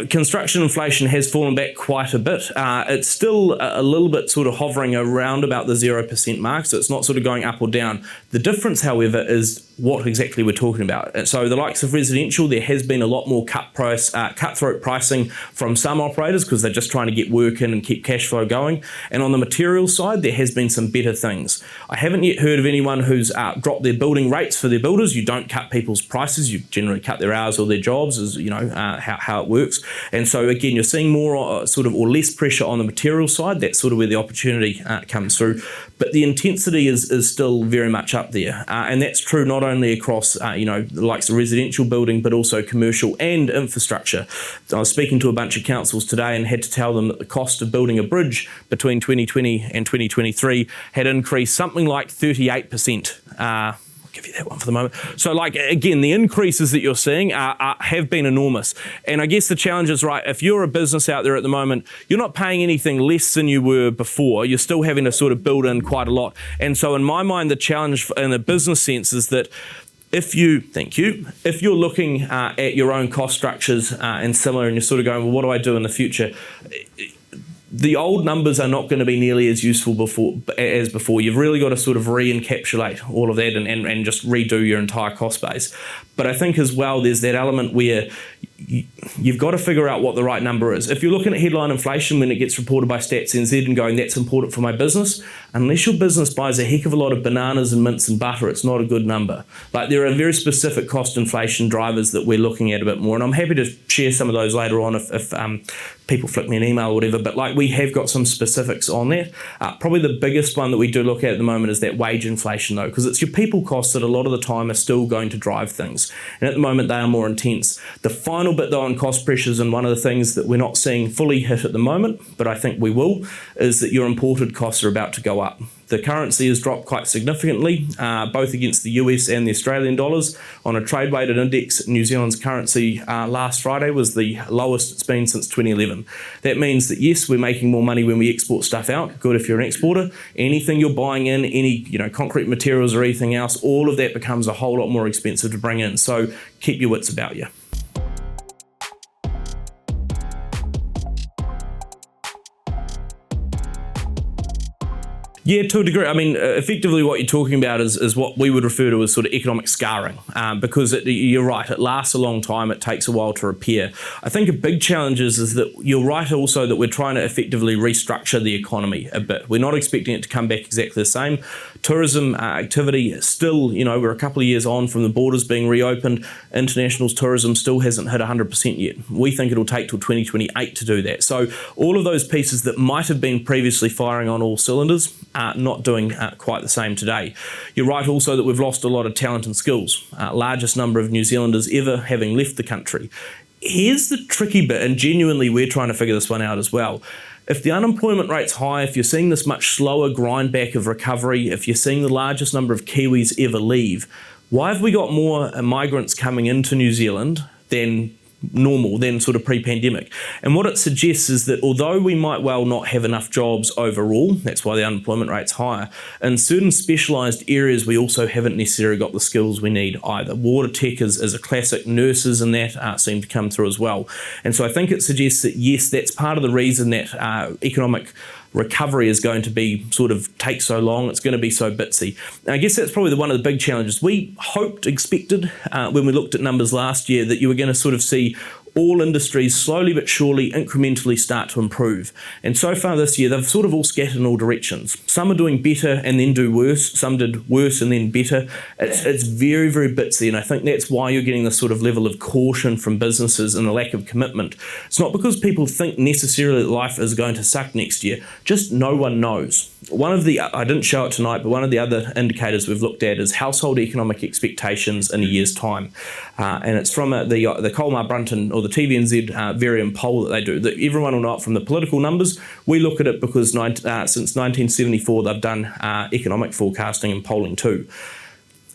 Construction inflation has fallen back quite a bit. It's still a little bit sort of hovering around about the 0% mark, so it's not sort of going up or down. The difference, however, is what exactly we're talking about. And so the likes of residential, there has been a lot more cutthroat pricing from some operators because they're just trying to get work in and keep cash flow going. And on the materials side, there has been some better things. I haven't yet heard of anyone who's dropped their building rates for their builders. You don't cut people's prices. You generally cut their hours or their jobs, as you know how it works. And so again, you're seeing more or less pressure on the material side. That's sort of where the opportunity comes through. But the intensity is still very much up there. And that's true not only across, the likes of residential building, but also commercial and infrastructure. I was speaking to a bunch of councils today and had to tell them that the cost of building a bridge between 2020 and 2023 had increased something like 38%. I'll give you that one for the moment. So again, the increases that you're seeing have been enormous. And I guess the challenge is, right, if you're a business out there at the moment, you're not paying anything less than you were before. You're still having to sort of build in quite a lot. And so in my mind, the challenge in a business sense is that if you're looking at your own cost structures and similar, and you're sort of going, well, what do I do in the future? The old numbers are not going to be nearly as useful as before. You've really got to sort of re-encapsulate all of that and just redo your entire cost base. But I think as well, there's that element where you've got to figure out what the right number is. If you're looking at headline inflation when it gets reported by Stats NZ and going, that's important for my business, unless your business buys a heck of a lot of bananas and mince and butter, it's not a good number. There are very specific cost inflation drivers that we're looking at a bit more, and I'm happy to share some of those later on if people flick me an email or whatever, but we have got some specifics on that. Probably the biggest one that we do look at the moment is that wage inflation, though, because it's your people costs that a lot of the time are still going to drive things, and at the moment they are more intense. The final bit though on cost pressures, and one of the things that we're not seeing fully hit at the moment, but I think we will, is that your imported costs are about to go up. The currency has dropped quite significantly, both against the US and the Australian dollars. On a trade-weighted index, New Zealand's currency last Friday was the lowest it's been since 2011. That means that yes, we're making more money when we export stuff out. Good if you're an exporter. Anything you're buying in, any concrete materials or anything else, all of that becomes a whole lot more expensive to bring in. So keep your wits about you. Yeah, to a degree. I mean, effectively what you're talking about is what we would refer to as sort of economic scarring, because you're right, it lasts a long time, it takes a while to repair. I think a big challenge is that you're right also that we're trying to effectively restructure the economy a bit. We're not expecting it to come back exactly the same. Tourism activity still, we're a couple of years on from the borders being reopened. International tourism still hasn't hit 100% yet. We think it'll take till 2028 to do that. So all of those pieces that might have been previously firing on all cylinders are not doing quite the same today. You're right also that we've lost a lot of talent and skills, largest number of New Zealanders ever having left the country. Here's the tricky bit, and genuinely we're trying to figure this one out as well. If the unemployment rate's high, if you're seeing this much slower grind back of recovery, if you're seeing the largest number of Kiwis ever leave, why have we got more migrants coming into New Zealand than normal, than sort of pre-pandemic? And what it suggests is that although we might well not have enough jobs overall, that's why the unemployment rate's higher, in certain specialised areas we also haven't necessarily got the skills we need either. Water tech is a classic, nurses and that seem to come through as well. And so I think it suggests that yes, that's part of the reason that economic recovery is going to be take so long, it's going to be so bitsy. And I guess that's probably one of the big challenges. We expected when we looked at numbers last year that you were going to see all industries slowly but surely incrementally start to improve. And so far this year, they've all scattered in all directions. Some are doing better and then do worse. Some did worse and then better. It's very, very bitsy. And I think that's why you're getting this level of caution from businesses and a lack of commitment. It's not because people think necessarily that life is going to suck next year. Just no one knows. I didn't show it tonight, but one of the other indicators we've looked at is household economic expectations in a year's time. And it's from the Colmar Brunton or the TVNZ variant poll that they do. That everyone will know it from the political numbers. We look at it because since 1974 they've done economic forecasting and polling too.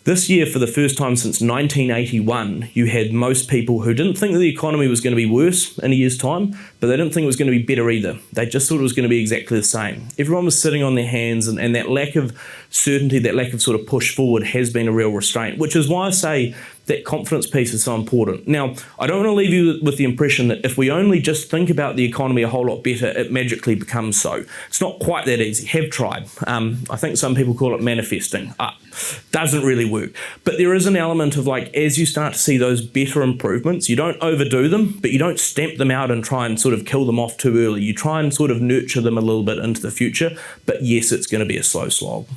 This year, for the first time since 1981, you had most people who didn't think that the economy was going to be worse in a year's time, but they didn't think it was going to be better either. They just thought it was going to be exactly the same. Everyone was sitting on their hands, and that lack of certainty, that lack of push forward has been a real restraint, which is why I say that confidence piece is so important. Now, I don't want to leave you with the impression that if we only just think about the economy a whole lot better, it magically becomes so. It's not quite that easy. Have tried. I think some people call it manifesting. Doesn't really work. But there is an element of as you start to see those better improvements, you don't overdo them, but you don't stamp them out and try and kill them off too early. You try and nurture them a little bit into the future. But yes, it's going to be a slow slog.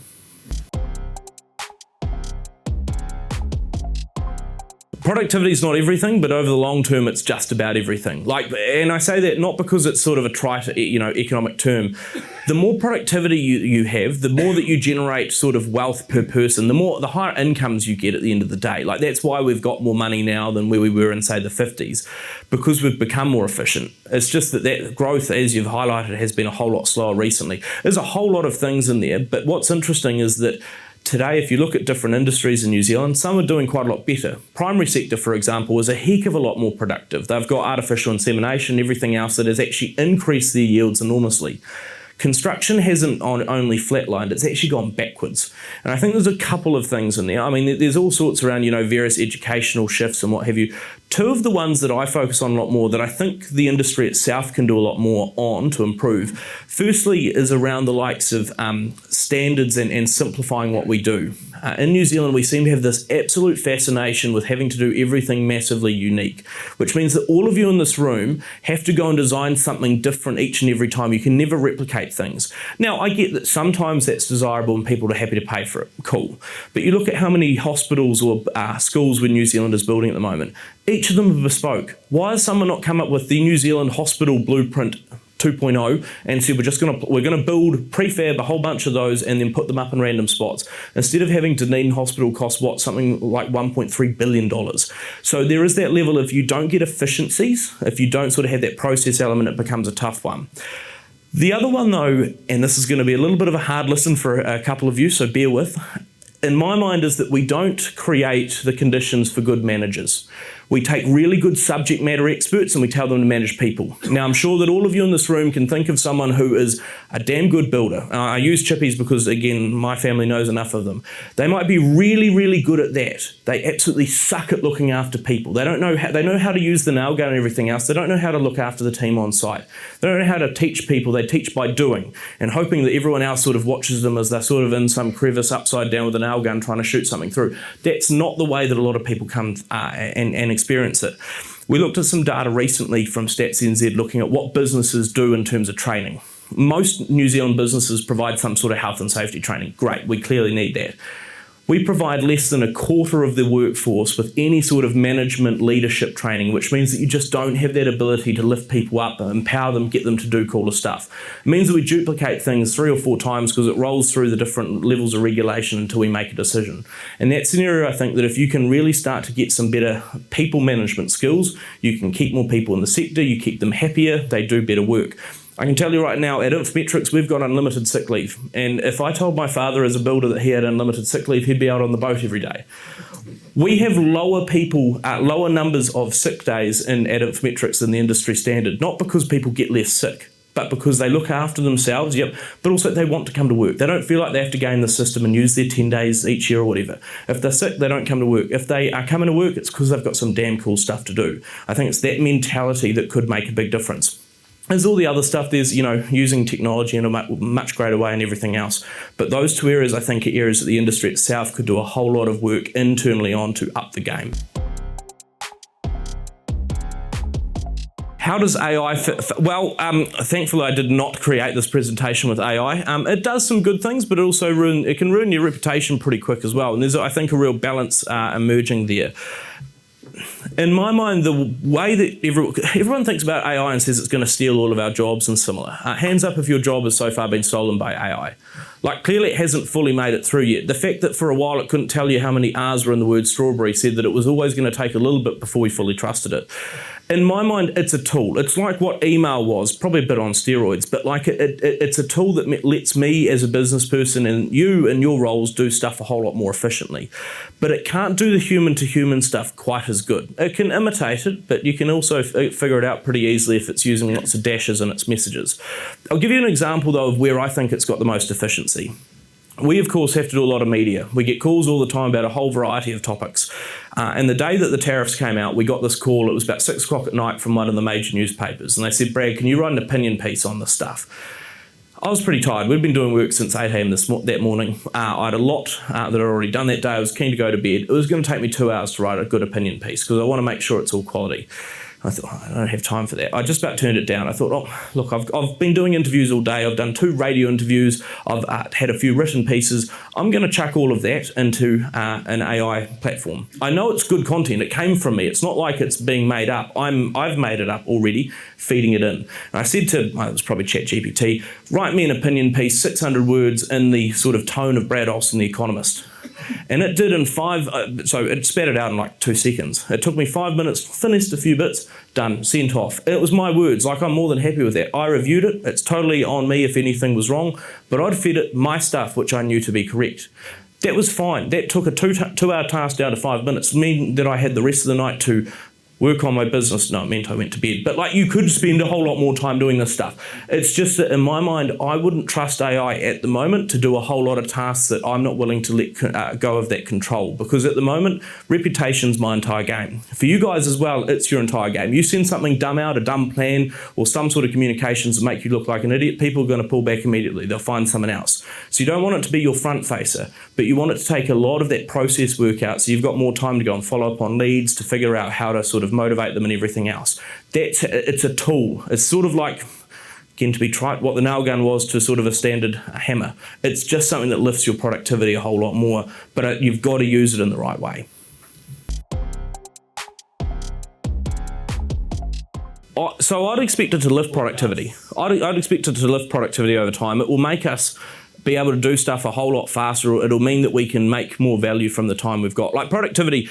Productivity is not everything, but over the long term, it's just about everything. And I say that not because it's a trite, economic term. The more productivity you have, the more that you generate wealth per person, the higher incomes you get at the end of the day. That's why we've got more money now than where we were in, say, the 50s, because we've become more efficient. It's just that growth, as you've highlighted, has been a whole lot slower recently. There's a whole lot of things in there, but what's interesting is that today, if you look at different industries in New Zealand, some are doing quite a lot better. Primary sector, for example, is a heck of a lot more productive. They've got artificial insemination, everything else that has actually increased their yields enormously. Construction hasn't only flatlined, it's actually gone backwards. And I think there's a couple of things in there. I mean, there's all sorts around, various educational shifts and what have you. Two of the ones that I focus on a lot more that I think the industry itself can do a lot more on to improve, firstly is around the likes of standards and simplifying what we do. In New Zealand, we seem to have this absolute fascination with having to do everything massively unique, which means that all of you in this room have to go and design something different each and every time. You can never replicate things. Now, I get that sometimes that's desirable and people are happy to pay for it. Cool. But you look at how many hospitals or schools New Zealand is building at the moment. Each of them are bespoke. Why has someone not come up with the New Zealand Hospital Blueprint 2.0 and said we're going to build prefab a whole bunch of those and then put them up in random spots instead of having Dunedin Hospital cost something like $1.3 billion. So there is that level of you don't get efficiencies if you don't have that process element, it becomes a tough one. The other one though, and this is going to be a little bit of a hard listen for a couple of you, so bear with, in my mind is that we don't create the conditions for good managers. We take really good subject matter experts and we tell them to manage people. Now, I'm sure that all of you in this room can think of someone who is a damn good builder. I use chippies because, again, my family knows enough of them. They might be really, really good at that. They absolutely suck at looking after people. They know how to use the nail gun and everything else. They don't know how to look after the team on site. They don't know how to teach people. They teach by doing and hoping that everyone else sort of watches them as they're sort of in some crevice upside down with a nail gun trying to shoot something through. That's not the way that a lot of people come and experience it. We looked at some data recently from Stats NZ looking at what businesses do in terms of training. Most New Zealand businesses provide some sort of health and safety training. Great, we clearly need that. We provide less than a quarter of the workforce with any sort of management leadership training, which means that you just don't have that ability to lift people up, empower them, get them to do cooler stuff. It means that we duplicate things 3 or 4 times because it rolls through the different levels of regulation until we make a decision. And that's an area I think that if you can really start to get some better people management skills, you can keep more people in the sector, you keep them happier, they do better work. I can tell you right now, at Infometrics, we've got unlimited sick leave. And if I told my father as a builder that he had unlimited sick leave, he'd be out on the boat every day. We have lower numbers of sick days at Infometrics than the industry standard, not because people get less sick, but because they look after themselves, but also they want to come to work. They don't feel like they have to game the system and use their 10 days each year or whatever. If they're sick, they don't come to work. If they are coming to work, it's because they've got some damn cool stuff to do. I think it's that mentality that could make a big difference. There's all the other stuff, there's, using technology in a much greater way and everything else. But those 2 areas, I think, are areas that the industry itself could do a whole lot of work internally on to up the game. How does AI fit? Well, thankfully I did not create this presentation with AI. It does some good things, but it can ruin your reputation pretty quick as well. And there's, I think, a real balance emerging there. In my mind, the way that everyone thinks about AI and says it's going to steal all of our jobs and similar. Hands up if your job has so far been stolen by AI. Clearly it hasn't fully made it through yet. The fact that for a while it couldn't tell you how many R's were in the word strawberry said that it was always going to take a little bit before we fully trusted it. In my mind, it's a tool. It's like what email was, probably a bit on steroids, but it's a tool that lets me as a business person and you in your roles do stuff a whole lot more efficiently. But it can't do the human-to-human stuff quite as good. It can imitate it, but you can also figure it out pretty easily if it's using lots of dashes in its messages. I'll give you an example, though, of where I think it's got the most efficiency. We, of course, have to do a lot of media. We get calls all the time about a whole variety of topics. And the day that the tariffs came out, we got this call. It was about 6 o'clock at night from one of the major newspapers. And they said, Brad, can you write an opinion piece on this stuff? I was pretty tired. We'd been doing work since 8 a.m. that morning. I had a lot that I'd already done that day. I was keen to go to bed. It was going to take me 2 hours to write a good opinion piece because I want to make sure it's all quality. I thought, I don't have time for that. I just about turned it down. I thought, look, I've been doing interviews all day. I've done 2 radio interviews. I've had a few written pieces. I'm going to chuck all of that into an AI platform. I know it's good content. It came from me. It's not like it's being made up. I've made it up already, feeding it in. And I said to, it was probably ChatGPT, write me an opinion piece, 600 words in the sort of tone of Brad Olsen, the economist. And it did in 5, so it spat it out in 2 seconds. It took me 5 minutes, finished a few bits, done, sent off. It was my words, I'm more than happy with that. I reviewed it, it's totally on me if anything was wrong, but I'd fed it my stuff, which I knew to be correct. That was fine. That took a 2-hour task down to 5 minutes, meaning that I had the rest of the night to work on my business. No, it meant I went to bed. But you could spend a whole lot more time doing this stuff. It's just that in my mind, I wouldn't trust AI at the moment to do a whole lot of tasks that I'm not willing to let go of that control. Because at the moment, reputation's my entire game. For you guys as well, it's your entire game. You send something dumb out, a dumb plan, or some sort of communications that make you look like an idiot, people are going to pull back immediately. They'll find someone else. So you don't want it to be your front facer, but you want it to take a lot of that process work out so you've got more time to go and follow up on leads, to figure out how to sort of motivate them and everything else. It's a tool. It's sort of like, again, to be trite, what the nail gun was to sort of a standard hammer. It's just something that lifts your productivity a whole lot more, but you've got to use it in the right way. So I'd expect it to lift productivity. I'd expect it to lift productivity over time. It will make us be able to do stuff a whole lot faster. It'll mean that we can make more value from the time we've got. Productivity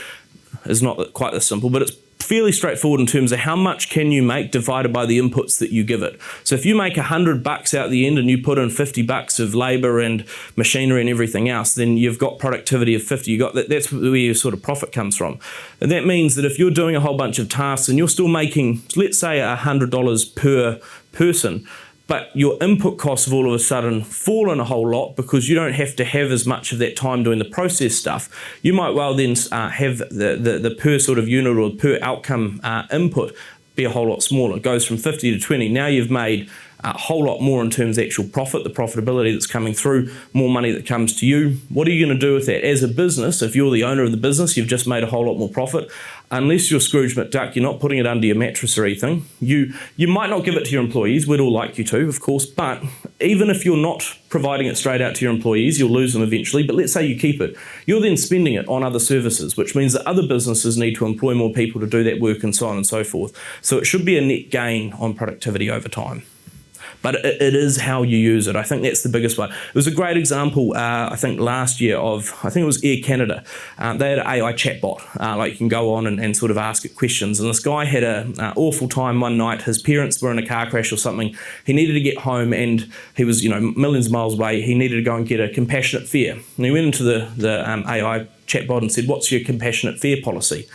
is not quite this simple, but it's fairly straightforward in terms of how much can you make divided by the inputs that you give it. So if you make $100 out the end and you put in $50 of labour and machinery and everything else, then you've got productivity of 50. That's where your sort of profit comes from. And that means that if you're doing a whole bunch of tasks and you're still making, let's say, $100 per person, but your input costs have all of a sudden fallen a whole lot because you don't have to have as much of that time doing the process stuff, you might well then have the per sort of unit or per outcome input be a whole lot smaller. It goes from 50 to 20. Now you've made a whole lot more in terms of actual profit, the profitability that's coming through, more money that comes to you. What are you going to do with that? As a business, if you're the owner of the business, you've just made a whole lot more profit. Unless you're Scrooge McDuck, you're not putting it under your mattress or anything. You might not give it to your employees. We'd all like you to, of course, but even if you're not providing it straight out to your employees, you'll lose them eventually. But let's say you keep it. You're then spending it on other services, which means that other businesses need to employ more people to do that work and so on and so forth. So it should be a net gain on productivity over time. But it is how you use it. I think that's the biggest one. It was a great example, I think, last year of, I think it was Air Canada. They had an AI chatbot. Like you can go on and sort of ask it questions. And this guy had an awful time one night. His parents were in a car crash or something. He needed to get home and he was, millions of miles away. He needed to go and get a compassionate fare. And he went into the AI chatbot and said, "What's your compassionate fare policy?"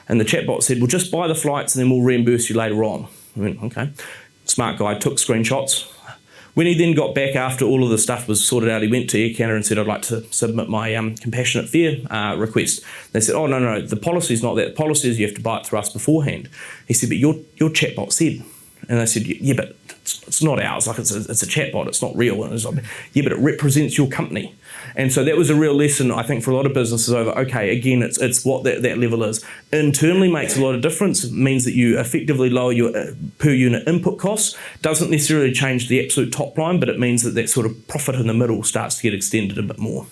And the chatbot said, "Well, just buy the flights and then we'll reimburse you later on." I went, okay. Smart guy, took screenshots. When he then got back after all of the stuff was sorted out, he went to Air Canada and said, "I'd like to submit my compassionate fare request." They said, "Oh, no, the policy's not that. The policy is you have to buy it through us beforehand." He said, "But your chatbot said." And they said, "Yeah, but it's not ours. Like it's a chatbot. It's not real." And it's like, "Yeah, but it represents your company." And so that was a real lesson, I think, for a lot of businesses over, okay, again, it's what that level is. Internally makes a lot of difference. It means that you effectively lower your per unit input costs. Doesn't necessarily change the absolute top line, but it means that sort of profit in the middle starts to get extended a bit more.